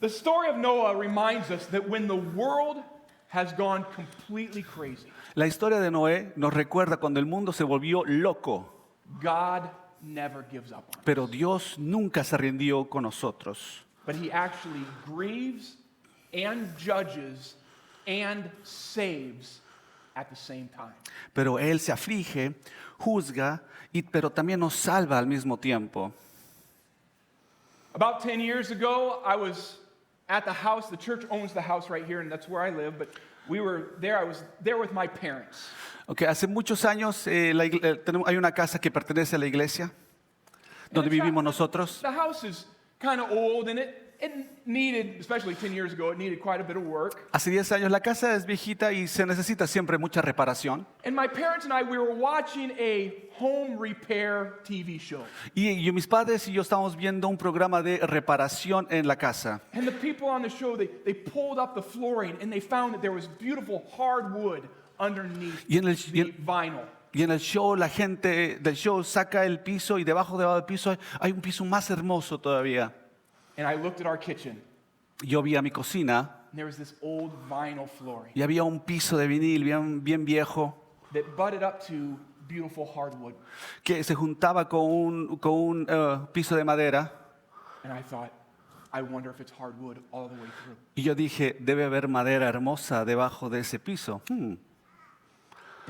The story of Noah reminds us that when the world has gone completely crazy, La historia de Noé nos recuerda cuando el mundo se volvió loco, God never gives up on us. pero Dios nunca se rindió con nosotros. But he actually grieves and judges and saves at the same time. Pero Él se aflige, juzga, pero también nos salva al mismo tiempo. About 10 years ago, I was at the house. The church owns the house right here, and that's where I live. But we were there. I was there with my parents. Okay, hace muchos años hay una casa que pertenece a la iglesia donde vivimos nosotros. The house is kind of old, and it needed, especially 10 years ago, it needed quite a bit of work. Hace 10 años la casa es viejita y se necesita siempre mucha reparación. And my parents and I, we were watching a home repair TV show. Y mis padres y yo estábamos viendo un programa de reparación en la casa. And the people on the show, they pulled up the flooring, and they found that there was beautiful hardwood underneath the vinyl. Y en el show, la gente del show saca el piso y debajo del piso hay un piso más hermoso todavía. And I looked at our kitchen. Yo vi a mi cocina And there was this old vinyl flooring y había un piso de vinil bien viejo that butted up to beautiful hardwood. que se juntaba con un piso de madera. And I thought, I wonder if it's hardwood all the way through. Y yo dije, debe haber madera hermosa debajo de ese piso. And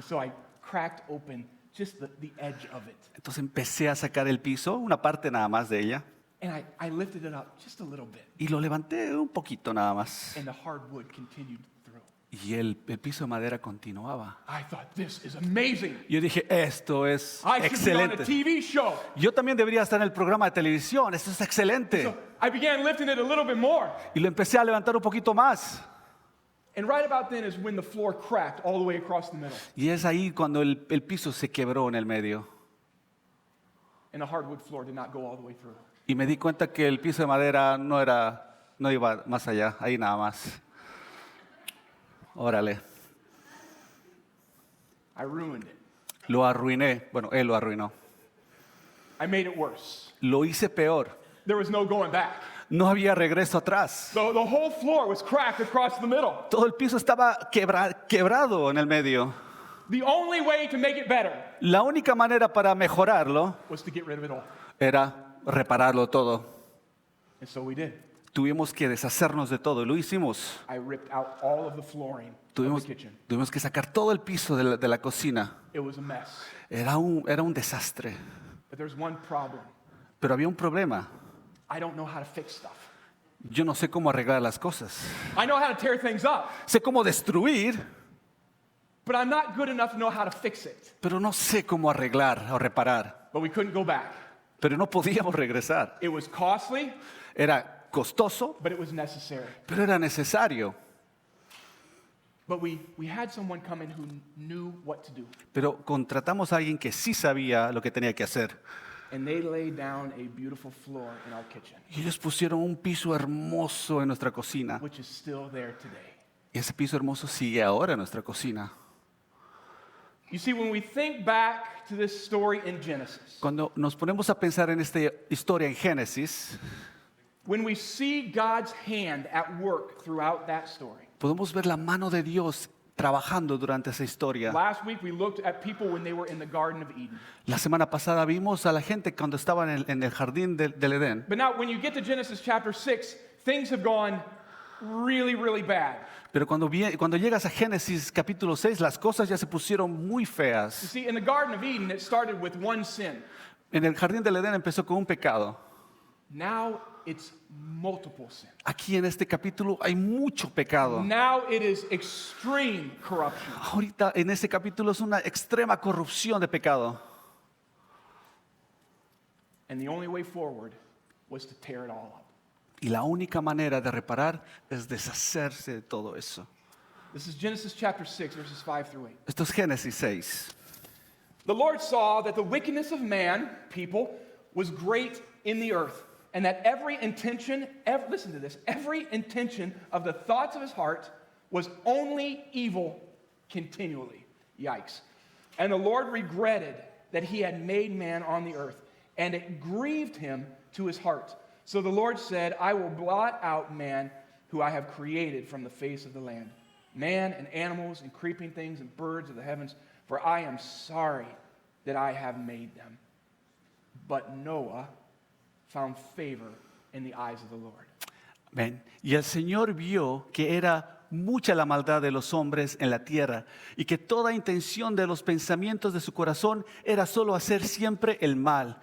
so I cracked open just the edge of it. Entonces empecé a sacar el piso, una parte nada más de ella, And I lifted it up just a little bit. y lo levanté un poquito nada más. And the hardwood continued through. Y el piso de madera continuaba. I thought, this is amazing. Yo dije, esto es I should be on a excelente. TV show. Yo también debería estar en el programa de televisión, esto es excelente. So I began lifting it a little bit more. Y lo empecé a levantar un poquito más. And right about then is when the floor cracked all the way across the middle. Y es ahí cuando el piso se quebró en el medio. And the hardwood floor did not go all the way through. Y me di cuenta que el piso de madera no iba más allá, ahí nada más. Órale, I ruined it. lo arruiné. Bueno, él lo arruinó. I made it worse. Lo hice peor. There was no going back. No había regreso atrás. The whole floor was cracked across the middle. Todo el piso estaba quebrado en el medio. The only way to make it better La única manera para mejorarlo was to get rid of it all. era repararlo todo. And so we did. Tuvimos que deshacernos de todo y lo hicimos. I ripped out all of the flooring of the kitchen. Tuvimos que sacar todo el piso de la cocina. It was a mess. Era un desastre. But there's one problem. Pero había un problema. I don't know how to fix stuff. Yo no sé cómo arreglar las cosas. I know how to tear things up, Sé cómo destruir, but I'm not good enough to know how to fix it. pero no sé cómo arreglar o reparar. But we couldn't go back. Pero no podíamos regresar. It was costly, Era costoso, but it was necessary. pero era necesario. But we had someone come in who knew what to do. Pero contratamos a alguien que sí sabía lo que tenía que hacer. And they laid down a beautiful floor in our kitchen, Y ellos pusieron un piso hermoso en nuestra cocina. which is still there today. Y ese piso hermoso sigue ahora en nuestra cocina. You see, when we think back to this story in Genesis, Cuando nos ponemos a pensar en esta historia en Génesis, when we see God's hand at work throughout that story. podemos ver la mano de Dios trabajando durante esa historia. Last week we looked at people when they were in the Garden of Eden. La semana pasada vimos a la gente cuando estaban en el jardín del Edén. But now when you get to Genesis chapter 6, things have gone really, really bad. Pero cuando llegas a Génesis capítulo 6, las cosas ya se pusieron muy You feas. see, in the Garden of Eden, it started with one sin. En el jardín del Edén empezó con un pecado. Now it's multiple sin. Aquí en este capítulo hay mucho pecado. Now it is extreme corruption. Ahorita en este capítulo es una extrema corrupción de pecado. And the only way forward was to tear it all up. Y la única manera de reparar es deshacerse de todo eso. This is Genesis chapter 6, verses 5 through 8. Esto es Génesis 6. The Lord saw that the wickedness of man, people, was great in the earth, and that every intention of the thoughts of his heart was only evil continually. Yikes. And the Lord regretted that he had made man on the earth, and it grieved him to his heart. So the Lord said, I will blot out man who I have created from the face of the land, man and animals and creeping things and birds of the heavens, for I am sorry that I have made them. But Noah found favor in the eyes of the Lord. Ven. Y el Señor vio que era mucha la maldad de los hombres en la tierra y que toda intención de los pensamientos de su corazón era solo hacer siempre el mal.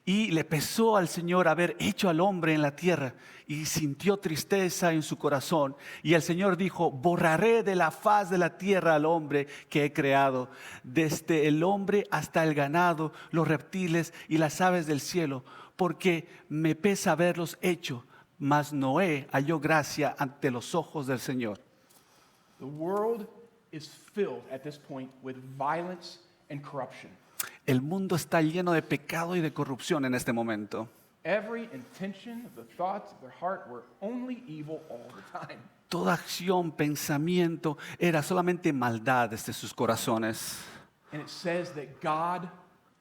Y le pesó al Señor haber hecho al hombre en la tierra y sintió tristeza en su corazón. Y el Señor dijo, borraré de la faz de la tierra al hombre que he creado, desde el hombre hasta el ganado, los reptiles y las aves del cielo, porque me pesa haberlos hecho. Mas Noé halló gracia ante los ojos del Señor. The world is filled at this point with violence and corruption. El mundo está lleno de pecado y de corrupción en este momento. Every intention of the thoughts of their heart were only evil all the time. Toda acción, pensamiento era solamente maldad desde sus corazones. And it says that God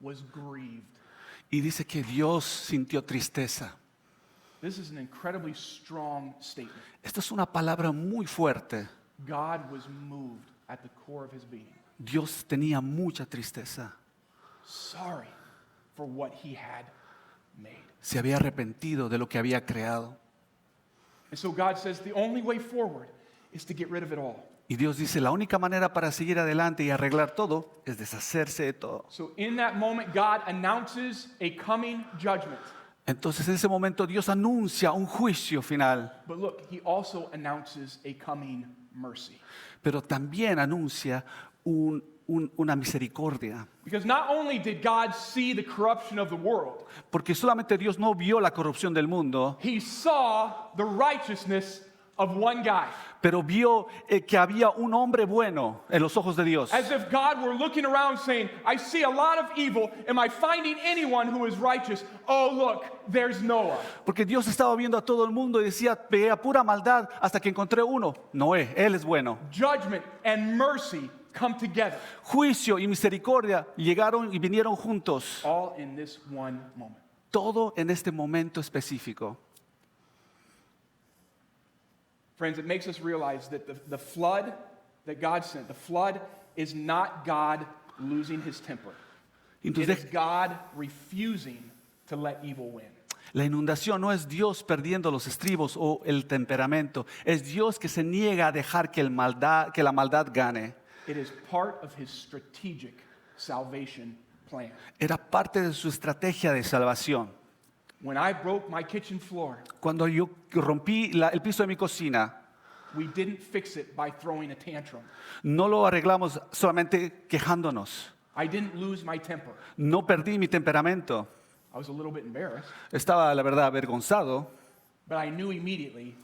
was grieved. Y dice que Dios sintió tristeza. This is an incredibly strong statement. Esta es una palabra muy fuerte. God was moved at the core of his being, Dios tenía mucha tristeza. sorry for what he had made. Se había arrepentido de lo que había creado. And so God says the only way forward is to get rid of it all. Y Dios dice, la única manera para seguir adelante y arreglar todo es deshacerse de todo. So in that moment, God announces a coming judgment. Entonces en ese momento Dios anuncia un juicio final, But look, he also announces a coming mercy. pero también anuncia una misericordia. Because not only did God see the corruption of the world, Porque solamente Dios no vio la corrupción del mundo, he saw the righteousness of one guy. pero vio que había un hombre bueno en los ojos de Dios. As if God were looking around saying, I see a lot of evil. Am I finding anyone who is righteous? Oh, look, there's Noah. Porque Dios estaba viendo a todo el mundo y decía, veía pura maldad hasta que encontré uno. Noé, él es bueno. Judgment and mercy come together, Juicio y misericordia llegaron y vinieron juntos. all in this one moment. Todo en este momento específico. Friends, it makes us realize that the flood that God sent, the flood is not God losing his temper. It Entonces, is God refusing to let evil win. la inundación no es Dios perdiendo los estribos o el temperamento. Es Dios que se niega a dejar que la maldad gane. It is part of his strategic salvation plan. Era parte de su estrategia de salvación. When I broke my kitchen floor, Cuando yo rompí el piso de mi cocina, we didn't fix it by throwing a tantrum. no lo arreglamos solamente quejándonos. I didn't lose my temper. No perdí mi temperamento. I was a little bit embarrassed, Estaba, la verdad, avergonzado. but I knew immediately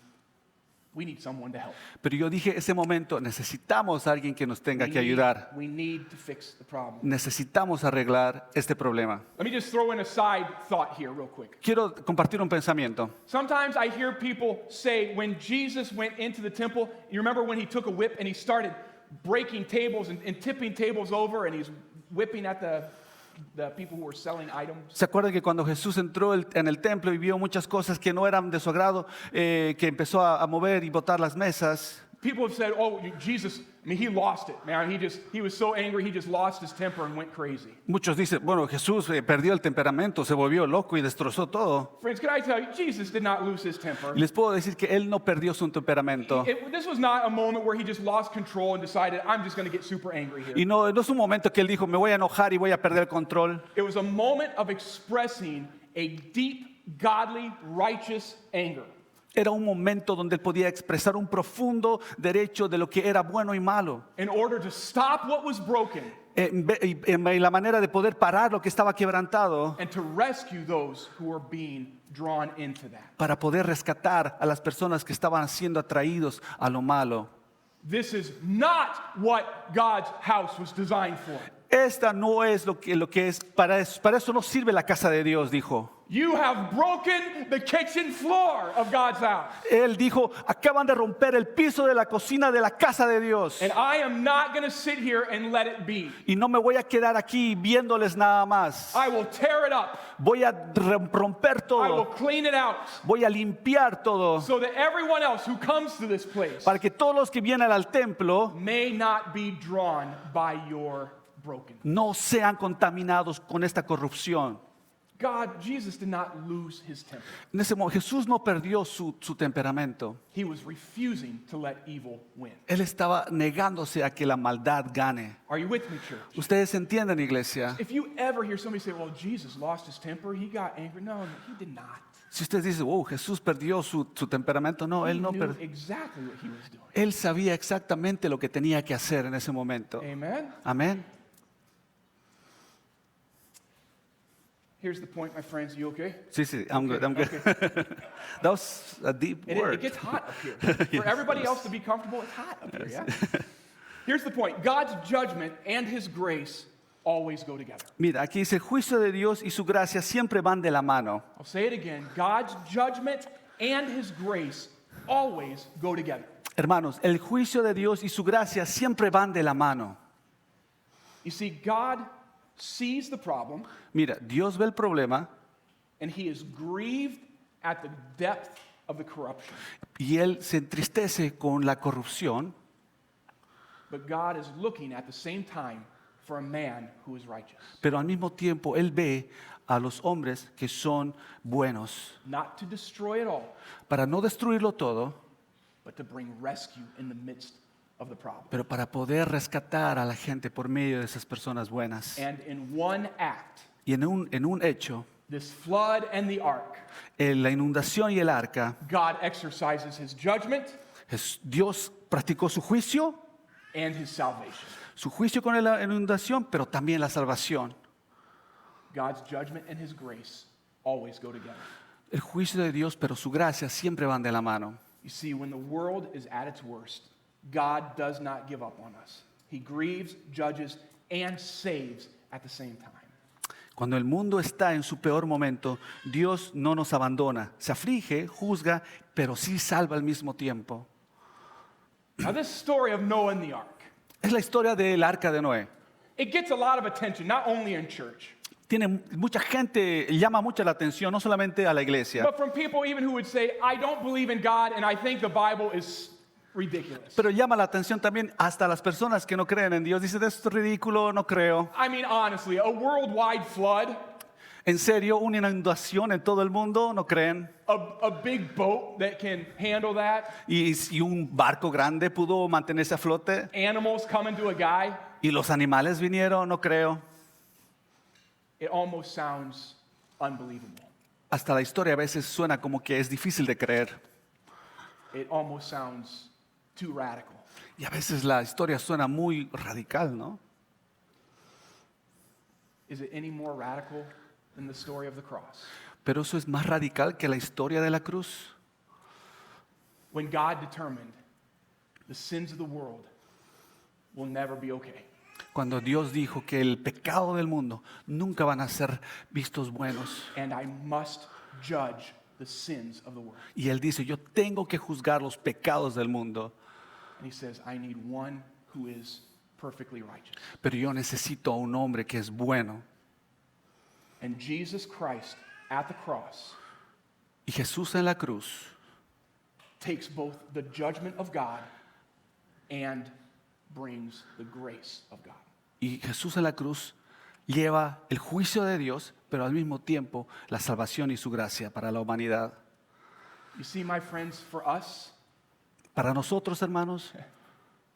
we need someone to help. Pero yo dije, ese momento, necesitamos a alguien que nos tenga que ayudar. We need to fix the problem. Necesitamos arreglar este problema. Let me just throw in a side thought here real quick. Quiero compartir un pensamiento. Sometimes I hear people say when Jesus went into the temple, you remember when he took a whip and he started breaking tables and tipping tables over and he's whipping at the people who were selling items? ¿Se acuerdan que cuando Jesús entró en el templo y vio muchas cosas que no eran de su agrado, que empezó a mover y botar las mesas? People have said, oh, Jesus, I mean, he lost it, man. He was so angry, he just lost his temper and went crazy. Muchos dicen, bueno, Jesús perdió el temperamento, se volvió loco y destrozó todo. Friends, can I tell you, Jesus did not lose his temper. Y les puedo decir que él no perdió su temperamento. This was not a moment where he just lost control and decided, I'm just going to get super angry here. Y no es un momento que él dijo, me voy a enojar y voy a perder el control. It was a moment of expressing a deep, godly, righteous anger. Era un momento donde él podía expresar un profundo derecho de lo que era bueno y malo. In order to stop what was broken Y la manera de poder parar lo que estaba quebrantado and to rescue those who were being drawn into that. para poder rescatar a las personas que estaban siendo atraídos a lo malo. This is not what God's house was designed for. esta no es lo que es, para eso no sirve la casa de Dios, dijo. You have broken the kitchen floor of God's house. Él dijo, acaban de romper el piso de la cocina de la casa de Dios. And I am not going to sit here and let it be. Y no me voy a quedar aquí viéndoles nada más. I will tear it up. Voy a romper I will todo. clean it out Voy a limpiar todo. so that everyone else who comes to this place Para que todos los que vienen al templo may not be drawn by your brokenness. no sean contaminados con esta corrupción. Jesus did not lose his temper. En ese momento Jesús no perdió su temperamento. He was refusing to let evil win. Él estaba negándose a que la maldad gane. Are you with me, church? Ustedes entienden, iglesia. If you ever hear somebody say, well, Jesus lost his temper, he got angry. No, he did not. Si usted dice, oh, Jesús perdió su temperamento, no, He él no knew perdió. exactly what he was doing. Él sabía exactamente lo que tenía que hacer en ese momento. Amen? Amén. Here's the point, my friends. You okay? Sí, sí, I'm good, I'm good. That was a deep It word. gets hot up here. For everybody else to be comfortable, it's hot up here, yeah? Here's the point. God's judgment and his grace always go together. Mira, aquí dice, el juicio de Dios y su gracia siempre van de la mano. I'll say it again. God's judgment and his grace always go together. Hermanos, el juicio de Dios y su gracia siempre van de la mano. You see, God sees the problem, Mira, Dios ve el problema and he is grieved at the depth of the corruption. y Él se entristece con la corrupción, But God is looking at the same time for a man who is righteous. pero al mismo tiempo Él ve a los hombres que son buenos, Not to destroy it all, para no destruirlo todo, but to bring rescue in the midst of the problem. pero para poder rescatar a la gente por medio de esas personas buenas. And in one act, Y en un hecho, this flood and the ark, en la inundación y el arca, God exercises his judgment Dios practicó su juicio con la inundación, pero también la salvación. God's judgment and his grace always go together. El juicio de Dios, pero su gracia siempre van de la mano. You see, when the world is at its worst, God does not give up on us. He grieves, judges, and saves at the same time. Cuando el mundo está en su peor momento, Dios no nos abandona. Se aflige, juzga, pero sí salva al mismo tiempo. Now, this story of Noah and the ark, Es la historia del arca de Noé. it gets a lot of attention, not only in church, Tiene mucha gente, llama mucho la atención, no solamente a la iglesia, but from people even who would say, I don't believe in God and I think the Bible is ridiculous. pero llama la atención también hasta las personas que no creen en Dios. Dicen, esto es ridículo, no creo. I mean, honestly, a worldwide flood, ¿En serio? ¿Una inundación en todo el mundo? ¿No creen? a big boat that can handle that, ¿Y un barco grande pudo mantenerse a flote? animals coming to a guy, ¿Y los animales vinieron? No creo. it almost sounds unbelievable. Hasta la historia a veces suena como que es difícil de creer. It almost sounds too radical. Y a veces la historia suena muy radical, ¿no? Is it any more radical than the story of the cross? Pero eso es más radical que la historia de la cruz. When God determined the sins of the world will never be okay. Cuando Dios dijo que el pecado del mundo nunca van a ser vistos buenos. And I must judge the sins of the world. Y Él dice, yo tengo que juzgar los pecados del mundo, And he says, I need one who is perfectly righteous. pero yo necesito a un hombre que es bueno. And Jesus Christ at the cross Y Jesús en la cruz takes both the judgment of God and brings the grace of God. Y Jesús en la cruz lleva el juicio de Dios, pero al mismo tiempo la salvación y su gracia para la humanidad. You see, my friends, for us, Para nosotros, hermanos,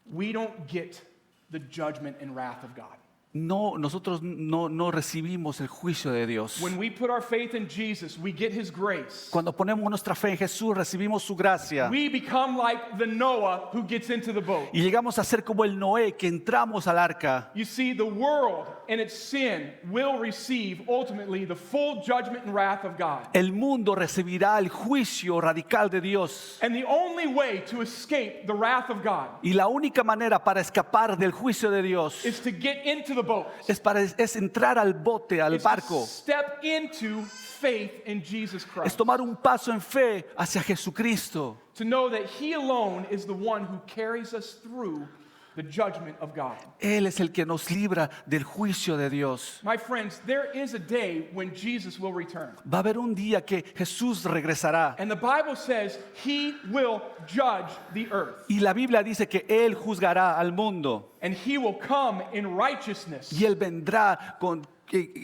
we don't get the judgment and wrath of God. nosotros no recibimos el juicio de Dios. When we put our faith in Jesus, we get his grace. Cuando ponemos nuestra fe en Jesús, recibimos su gracia. We become like the Noah who gets into the boat. Y llegamos a ser como el Noé que entramos al arca. You see, the world and its sin will receive ultimately the full judgment and wrath of God. El mundo recibirá el juicio radical de Dios. And the only way to escape the wrath of God Y la única manera para escapar del juicio de Dios is to get into the boat. Es entrar al bote, al It's to barco. step into faith in Jesus Es Christ. tomar un paso en fe hacia Jesucristo. To know that He alone is the one who carries us through the judgment of God. Él es el que nos libra del juicio de Dios. My friends, there is a day when Jesus will return. Va a haber un día que Jesús regresará. And the Bible says He will judge the earth. Y la Biblia dice que Él juzgará al mundo. And He will come in righteousness. Y Él vendrá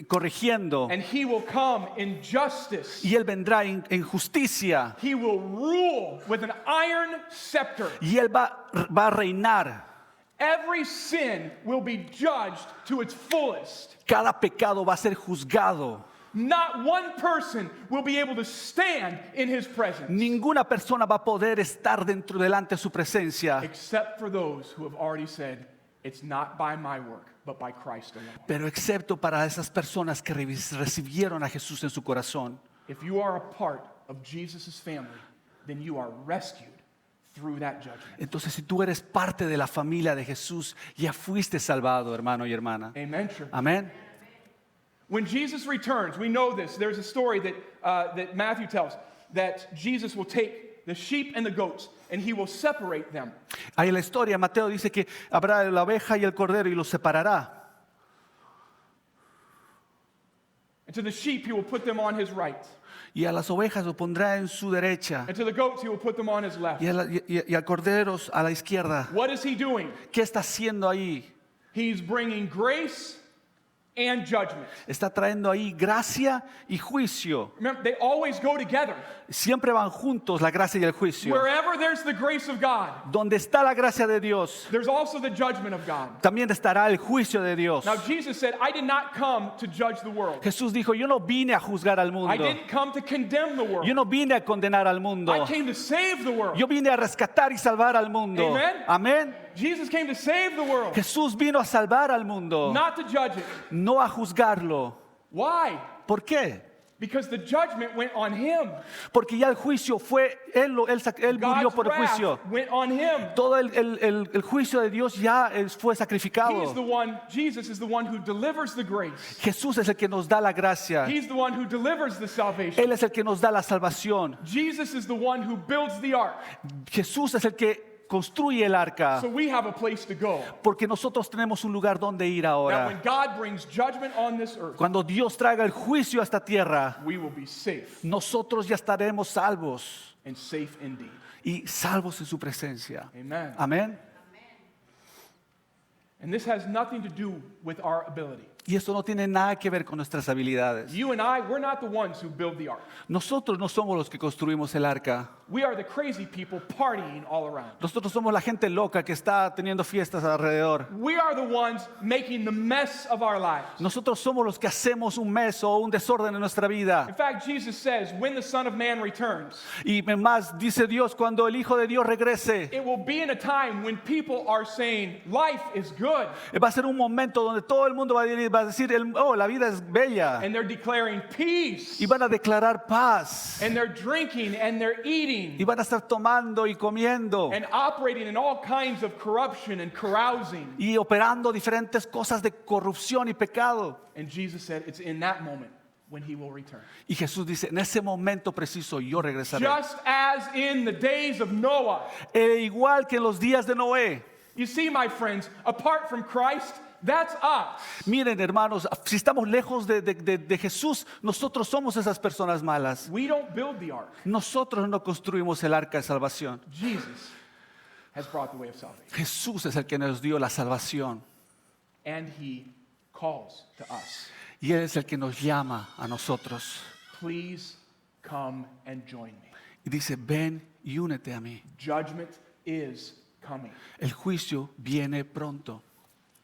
corrigiendo. And He will come in justice. Y Él vendrá en justicia. He will rule with an iron scepter. Y Él va a reinar. Every sin will be judged to its fullest. Cada pecado va a ser juzgado. Not one person will be able to stand in His presence, Ninguna persona va a poder estar delante de su presencia. except for those who have already said, it's not by my work, but by Christ alone. Pero excepto para esas personas que recibieron a Jesús en su corazón. If you are a part of Jesus' family, then you are rescued through that judgment. Entonces, si tú eres parte de la familia de Jesús, ya fuiste salvado, hermano y hermana. Amen, church. Amén. When Jesus returns, we know this. There's a story that Matthew tells that Jesus will take the sheep and the goats and He will separate them. Ahí en la historia, Mateo dice que habrá la oveja y el cordero y los separará. And to the sheep, He will put them on His right. Y a las ovejas lo pondrá en su derecha. And to the goats, He will put them on His left. Y a corderos a la izquierda. What is He doing? ¿Qué está haciendo ahí? He's bringing grace and judgment. Está trayendo ahí gracia y juicio. Remember, they always go together. Siempre van juntos la gracia y el juicio. Wherever there's the grace of God, Donde está la gracia de Dios, there's also the judgment of God. también estará el juicio de Dios. Now, Jesus said, I did not come to judge the world. Jesús dijo, yo no vine a juzgar al I mundo. didn't come to condemn the world. Yo no vine a condenar al mundo. I came to save the world. Yo vine a rescatar y salvar al mundo. Amen. Amén. Jesus came to save the world, Jesús vino a salvar al mundo, not to judge it. no a juzgarlo. Why? ¿Por qué? Because the judgment went on Him. Porque ya el juicio fue, Él murió God's por el juicio. wrath went on Him. Todo el juicio de Dios ya fue He's sacrificado. the one, Jesus is the one who delivers the grace. Jesús es el que nos da la gracia. He's the one who delivers the salvation. Él es el que nos da la salvación. Jesus is the one who builds the ark. Jesús es el que construye el arca. So we have a place to go. Porque nosotros tenemos un lugar donde ir That when ahora. God brings judgment on this earth, Cuando Dios traiga el juicio a esta tierra, we will be safe nosotros ya estaremos salvos and safe indeed. y salvos en su presencia. Amen. Amén. And this has nothing to do with our ability. Y esto no tiene nada que ver con nuestras habilidades. You and I, we're not the ones who build the ark. Nosotros no somos los que construimos el arca. We are the crazy people partying all around. Nosotros somos la gente loca que está teniendo fiestas alrededor. We are the ones making the mess of our lives. Nosotros somos los que hacemos un mes o un desorden en nuestra vida. In fact, Jesus says, when the Son of Man returns, Y más dice Dios, cuando el Hijo de Dios regrese, it will be in a time when people are saying, life is good. va a ser un momento donde todo el mundo va a decir, oh, la vida es bella. And they're declaring peace. Y van a declarar paz. And they're drinking and they're eating. Y van a estar tomando y comiendo. And operating in all kinds of corruption and carousing. Y operando diferentes cosas de corrupción y pecado. And Jesus said, it's in that moment when He will return. Y Jesús dice, en ese momento preciso yo regresaré. Just as in the days of Noah. Igual que en los días de Noé. You see, my friends, apart from Christ, that's us. Miren, hermanos, si estamos lejos de Jesús, nosotros somos esas personas malas. We don't build the ark. Nosotros no construimos el arca de salvación. Jesus has brought the way of salvation. Jesús es el que nos dio la salvación. And He calls to us. Y Él es el que nos llama a nosotros. Please come and join me. Y dice, ven y únete a mí. Judgment is coming. El juicio viene pronto.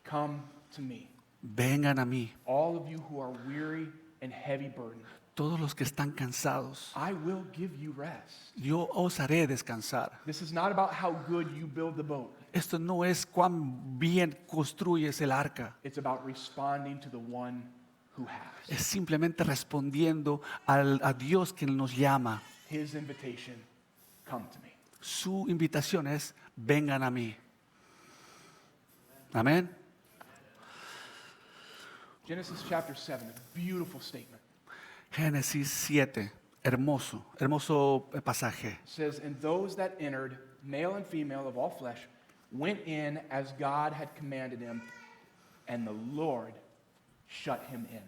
Come to me. Vengan a mí. All of you who are weary and heavy burdened, Todos los que están cansados, I will give you rest. yo os haré descansar. This is not about how good you build the boat. Esto no es cuán bien construyes el arca. It's about responding to the one who has. Es simplemente respondiendo a Dios que nos llama. His invitation, come to me. Su invitación es, vengan a mí. Amén. Genesis chapter 7, a beautiful statement. Génesis 7, hermoso, hermoso pasaje. It says, and those that entered, male and female of all flesh, went in as God had commanded him, and the Lord shut him in.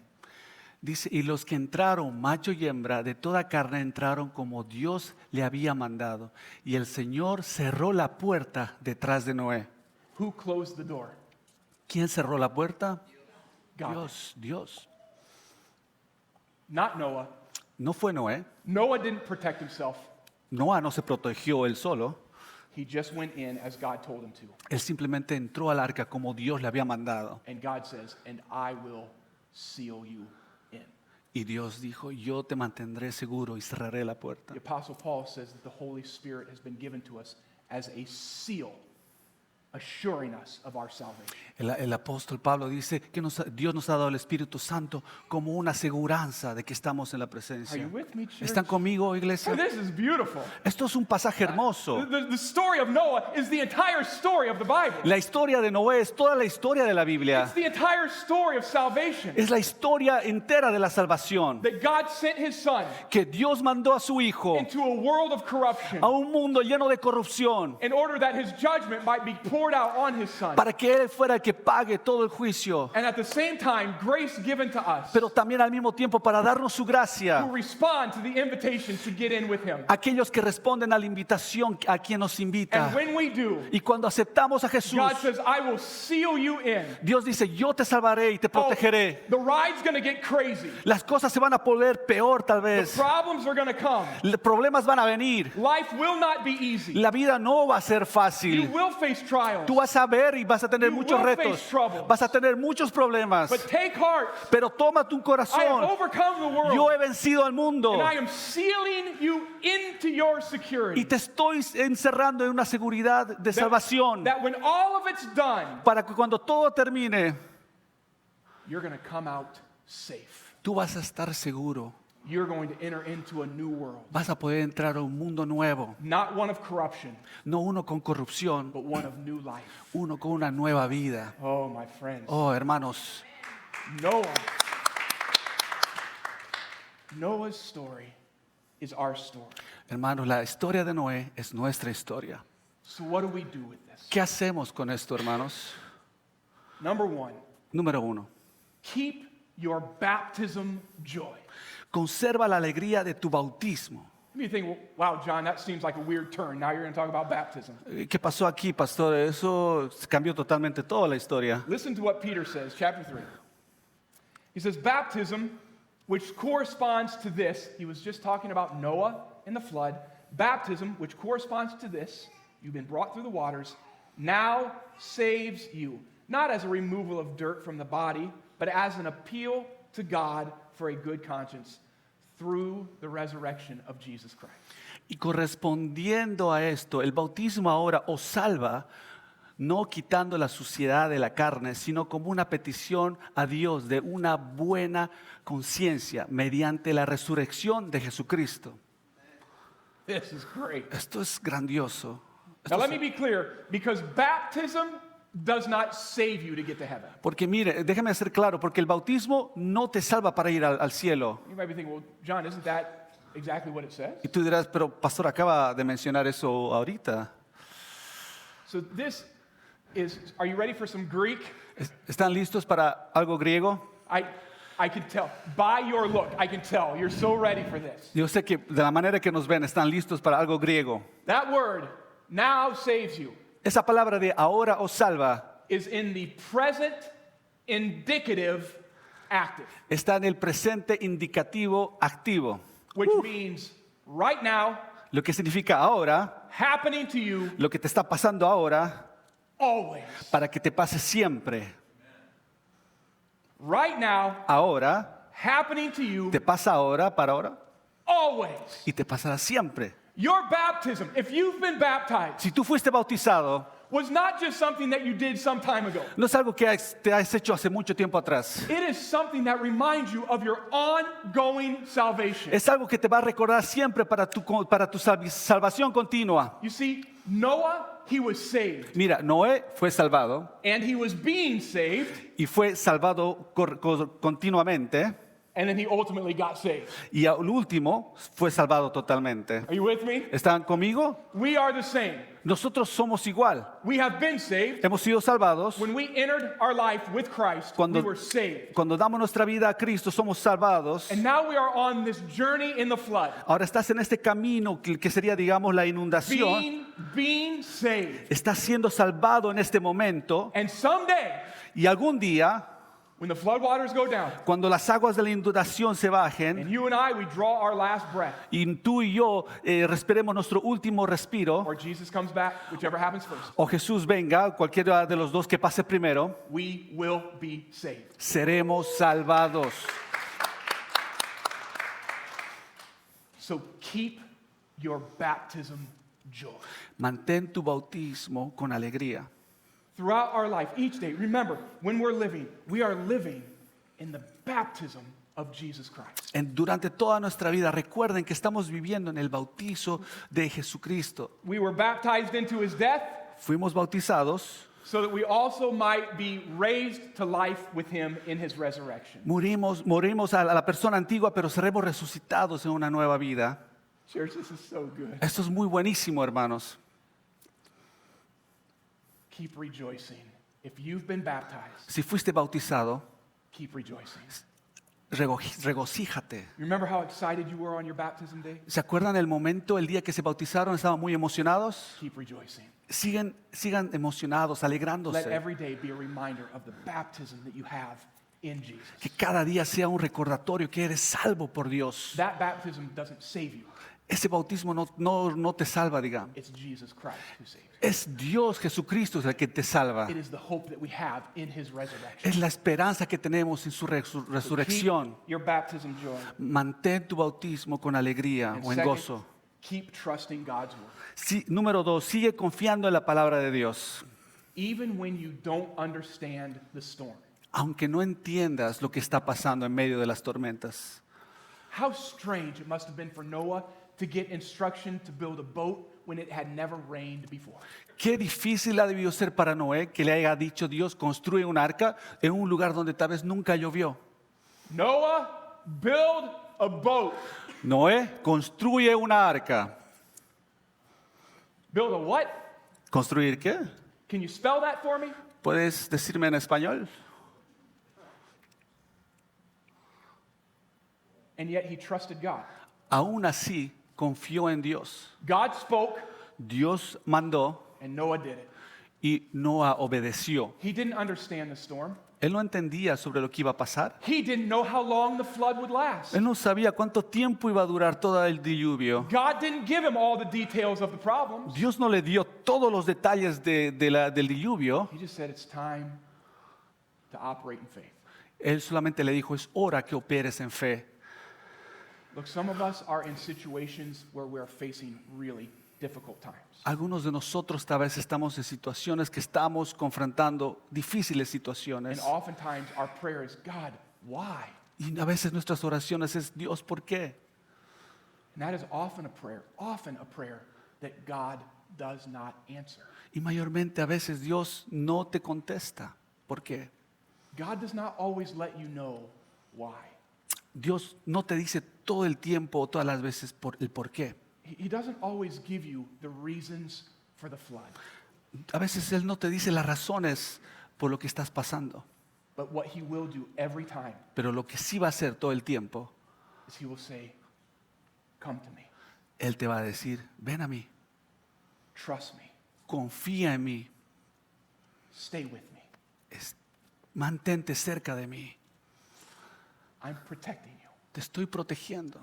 Dice, y los que entraron, macho y hembra, de toda carne entraron como Dios le había mandado. Y el Señor cerró la puerta detrás de Noé. Who closed the door? ¿Quién cerró la puerta? God. Dios. Not Noah. No fue Noé. Noah didn't protect himself. Noé no se protegió él solo. He just went in as God told him to. Él simplemente entró al arca como Dios le había mandado. And God says, and I will seal you in. Y Dios dijo, yo te mantendré seguro y cerraré la puerta. The Apostle Paul says that the Holy Spirit has been given to us as a seal, assuring us of our salvation. El apóstol Pablo dice que Dios nos ha dado el Espíritu Santo como una aseguranza de que estamos en la Are presencia. you with me, church? ¿Están conmigo, iglesia? This is beautiful. Esto es un pasaje hermoso. The story of Noah is the entire story of the Bible. La historia de Noé es toda la historia de la Biblia. It's the entire story of salvation. Es la historia entera de la salvación. That God sent his son Que Dios mandó a su Hijo into a world of corruption a un mundo lleno de corrupción in order that his judgment might be poured out on his son. para que Él fuera el que pague todo el juicio. And at the same time, grace given to us Pero también al mismo tiempo para darnos su gracia. who respond to the invitation to get in with him. Aquellos que responden a la invitación a quien nos invita. And when we do, Y cuando aceptamos a Jesús, God says, I will seal you in. Dios dice, yo te salvaré y te Oh, protegeré. the ride's going to get crazy. Las cosas se van a poner peor tal The vez. problems are going to come. Problemas van a venir. Life will not be easy. La vida no va a ser You fácil. will face trials. Tú vas a ver y vas a tener You muchos will retos. face troubles. Vas a tener muchos problemas. But take heart. Pero toma tu I have corazón. overcome the world. Yo he vencido al mundo. And I am sealing you into your Y security. te estoy encerrando en una seguridad de salvación. That when all of it's done, Para que cuando todo termine, you're going to come out safe. tú vas a estar seguro. You're going to enter into a new world. Vas a poder entrar a un mundo nuevo. Not one of corruption, No uno con corrupción, but one of new life. uno con una nueva vida. Oh, my friends. Oh, hermanos, Noah's story is our story. hermanos, la historia de Noé es nuestra historia. So what do we do with this? ¿Qué hacemos con esto, hermanos? Number one, Número 1. keep your baptism joy. Conserva la alegría de tu bautismo. You think, well, wow, John, that seems like a weird turn. Now you're going to talk about baptism. ¿Qué pasó aquí, pastor? Eso cambió totalmente toda la historia. Listen to what Peter says, chapter 3. He says, baptism, which corresponds to this, he was just talking about Noah and the flood. Baptism, which corresponds to this, you've been brought through the waters, now saves you, not as a removal of dirt from the body, but as an appeal to God for a good conscience through the resurrection of Jesus Christ. Y correspondiendo a esto, el bautismo ahora os salva, no quitando la suciedad de la carne, sino como una petición a Dios de una buena conciencia mediante la resurrección de Jesucristo. This is great. Esto es grandioso. Now, Esto let es- me be clear, because baptism does not save you to get to heaven. Porque mire, déjeme ser claro, porque el bautismo no te salva para ir al cielo. You might be thinking, well, John, isn't that exactly what it says? Y tú dirás, pero pastor acaba de mencionar eso ahorita. So this is, are you ready for some Greek? ¿Están listos para algo griego? I can tell. By your look, I can tell. You're so ready for this. Yo sé que de la manera que nos ven, están listos para algo griego. That word, now saves you, Esa palabra de ahora os salva is in the present indicative active, está en el presente indicativo activo, which means right now, lo que significa ahora, happening to you lo que te está pasando ahora, always. para que te pase siempre. Right now, Ahora, happening to you te pasa ahora, para ahora, always. y te pasará siempre. Your baptism, if you've been baptized, Si tú fuiste bautizado, was not just something that you did some time ago. no es algo que te has hecho hace mucho tiempo atrás. It is something that reminds you of your ongoing salvation. Es algo que te va a recordar siempre para tu salvación continua. You see, Noah, he was saved. Mira, Noé fue salvado And he was being saved, y fue salvado continuamente and then he ultimately got saved. y al último fue salvado totalmente. Are you with me? ¿Están conmigo? We are the same. Nosotros somos igual. We have been saved. Hemos sido salvados. When we entered our life with Christ, Cuando- we were saved. Cuando damos nuestra vida a Cristo, somos salvados. And now we are on this journey in the flood, Ahora estás en este camino que sería, digamos, la inundación. being saved. Estás siendo salvado en este momento And someday, y algún día, when the flood waters go down, cuando las aguas de la inundación se bajen and you and I, we draw our last breath, y tú y yo respiremos nuestro último respiro, or Jesus comes back, whichever happens first, o Jesús venga, cualquiera de los dos que pase primero, we will be saved. seremos salvados. So keep your baptism joy. Mantén tu bautismo con alegría. Throughout our life, each day, remember, when we're living, we are living in the baptism of Jesus Christ. Durante toda nuestra vida, recuerden que estamos viviendo en el bautizo de Jesucristo. We were baptized into his death Fuimos bautizados, so that we also might be raised to life with him in his resurrection. morimos a la persona antigua, pero seremos resucitados en una nueva vida. Church, this is so good. Esto es muy buenísimo, hermanos. Keep rejoicing. If you've been baptized, Si fuiste bautizado, keep rejoicing. regocíjate. You remember how excited you were on your baptism day? ¿Se acuerdan el momento, el día que se bautizaron? Estaban muy emocionados. Keep rejoicing. Sigan emocionados, Let alegrándose. every day be a reminder of the baptism that you have in Jesus. Que cada día sea un recordatorio que eres salvo por Dios. That baptism doesn't save you. Ese bautismo no te salva, digamos. It's Jesus Christ who saves you. Es Dios Jesucristo el que te salva. It is the hope that we have in his resurrection. Es la esperanza que tenemos en su resurrección. Keep your baptism joy. Mantén tu bautismo con alegría And o en second, gozo. keep trusting God's word. Sí, número 2, sigue confiando en la palabra de Dios. Even when you don't understand the storm. Aunque no entiendas lo que está pasando en medio de las tormentas. How strange it must have been for Noah to get instruction to build a boat when it had never rained before. Qué difícil ha debido ser para Noé que le haya dicho Dios, construye un arca en un lugar donde tal vez nunca llovió. Noah, build a boat. Noé, construye una arca. Build a what? ¿Construir qué? Can you spell that for me? ¿Puedes decirme en español? And yet he trusted God. Aún así, confió en Dios. God spoke Dios mandó and Noah did it. y Noah obedeció. He didn't understand the storm. Él no entendía sobre lo que iba a pasar. He didn't know how long the flood would last. Él no sabía cuánto tiempo iba a durar todo el diluvio. God didn't give him all the details of the problems. Dios no le dio todos los detalles del diluvio. He just said it's time to operate in faith. Él solamente le dijo, es hora que operes en fe. Look, some of us are in situations where we're facing really difficult times. Algunos de nosotros tal vez estamos en situaciones que estamos confrontando difíciles And situaciones. oftentimes our prayer is, God, why? Y a veces nuestras oraciones es, Dios, ¿por qué? And that is often a prayer that God does not answer. Y mayormente a veces Dios no te contesta. ¿Por qué? God does not always let you know why. Dios no te dice todo el tiempo o todas las veces el por qué. He doesn't always give you the reasons for the flood. A veces Él no te dice las razones por lo que estás pasando. But what he will do every time Pero lo que sí va a hacer todo el tiempo, is he will say, come to me, Él te va a decir, ven a mí, trust me, confía en mí, stay with me. mantente cerca de mí. I'm protecting you. Te estoy protegiendo.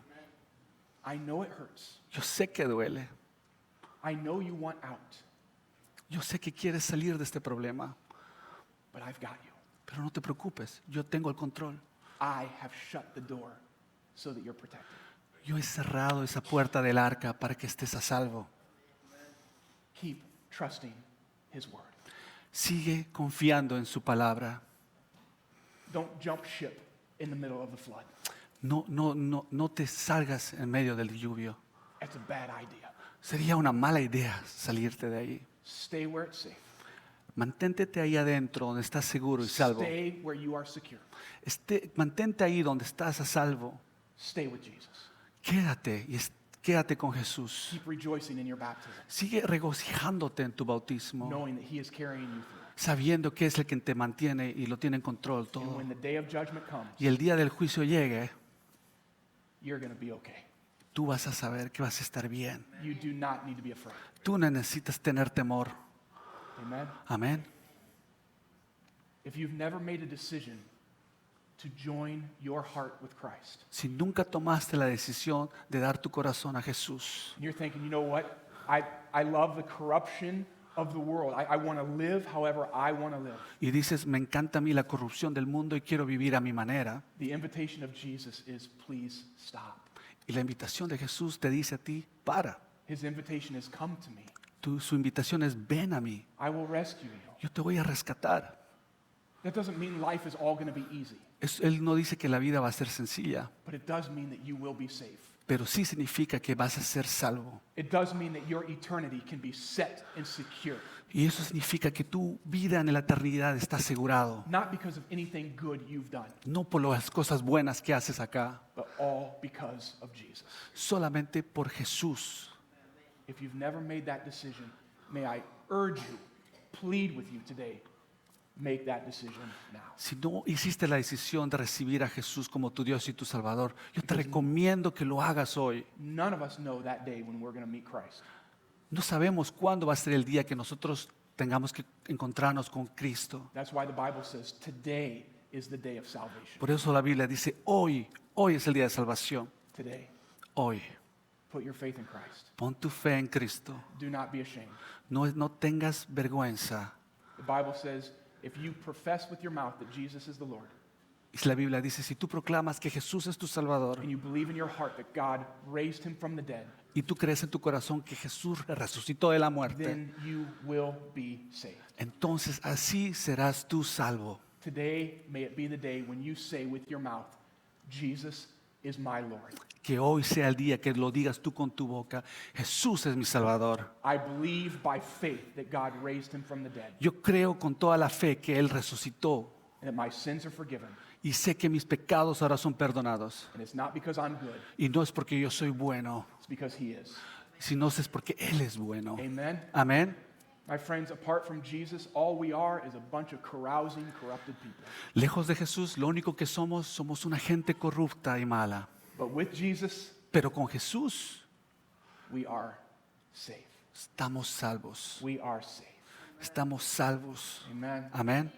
I know it hurts. Yo sé que duele. I know you want out, Yo sé que quieres salir de este problema. but I've got you. Pero no te preocupes, yo tengo el control. I have shut the door so that you're protected. Yo he cerrado esa puerta del arca para que estés a salvo. Keep trusting his word. Sigue confiando en su palabra. Don't jump ship in the middle of the flood. No te salgas en medio del diluvio. That's a bad idea. Sería una mala idea salirte de ahí. Stay where it's safe. Mantente ahí adentro donde estás seguro y salvo. Stay where you are secure. Mantente ahí donde estás a salvo. Stay with Jesus. Quédate quédate con Jesús. Keep rejoicing in your baptism, Sigue regocijándote en tu bautismo, knowing that He is carrying you through. sabiendo que es el que te mantiene y lo tiene en control And todo. when the day of judgment comes, Y el día del juicio llegue, you're going to be okay. tú vas a saber que vas a estar bien. You do not need to be afraid. Tú no necesitas tener temor. Amen? Amén. If you've never made a decision to join your heart with Christ, Si nunca tomaste la decisión de dar tu corazón a Jesús, and you're thinking, you know what? I love the corruption of the world. I want to live however I want to live. y dices, me encanta a mí la corrupción del mundo y quiero vivir a mi manera, The invitation of Jesus is please stop. y la invitación de Jesús te dice a ti, para. His invitation is come to me. Su invitación es, ven a mí, I will rescue you. yo te voy a rescatar. That doesn't mean life is all going to be easy, Él no dice que la vida va a ser sencilla, but it does mean that you will be safe. pero sí significa que vas a ser salvo. It does mean that your eternity can be set and secure, Y eso significa que tu vida en la eternidad está asegurado, not because of anything good you've done, no por las cosas buenas que haces acá, but all because of Jesus. solamente por Jesús. If you've never made that decision, may I urge you, plead with you today, make that decision now. Si no hiciste la decisión de recibir a Jesús como tu Dios y tu Salvador, yo te recomiendo que lo hagas hoy. None of us know that day when we're going to meet Christ. No sabemos cuándo va a ser el día que nosotros tengamos que encontrarnos con Cristo. That's why the Bible says today is the day of salvation. Por eso la Biblia dice, hoy es el día de salvación. Today, Hoy, put your faith in Christ. pon tu fe en Cristo. Do not be ashamed. No tengas vergüenza. The Bible says if you profess with your mouth that Jesus is the Lord, Y la Biblia dice, si tú proclamas que Jesús es tu Salvador and you believe in your heart that God raised him from the dead, y tú crees en tu corazón que Jesús resucitó de la muerte, then you will be saved. entonces así serás tú salvo. Today, may it be the day when you say with your mouth, Jesus is my Lord. Que hoy sea el día que lo digas tú con tu boca, Jesús es mi Salvador. I believe by faith that God raised him from the dead, Yo creo con toda la fe que Él resucitó and that my sins are forgiven. y sé que mis pecados ahora son perdonados. And it's not because I'm good, Y no es porque yo soy bueno, it's because he is. sino es porque Él es bueno. Amen? Amén. My friends, apart from Jesus, all we are is a bunch of carousing, corrupted people. Lejos de Jesús, lo único que somos una gente corrupta y mala. But with Jesus, Pero con Jesús we are safe. estamos salvos. We are safe. Estamos salvos. Amen. Amén.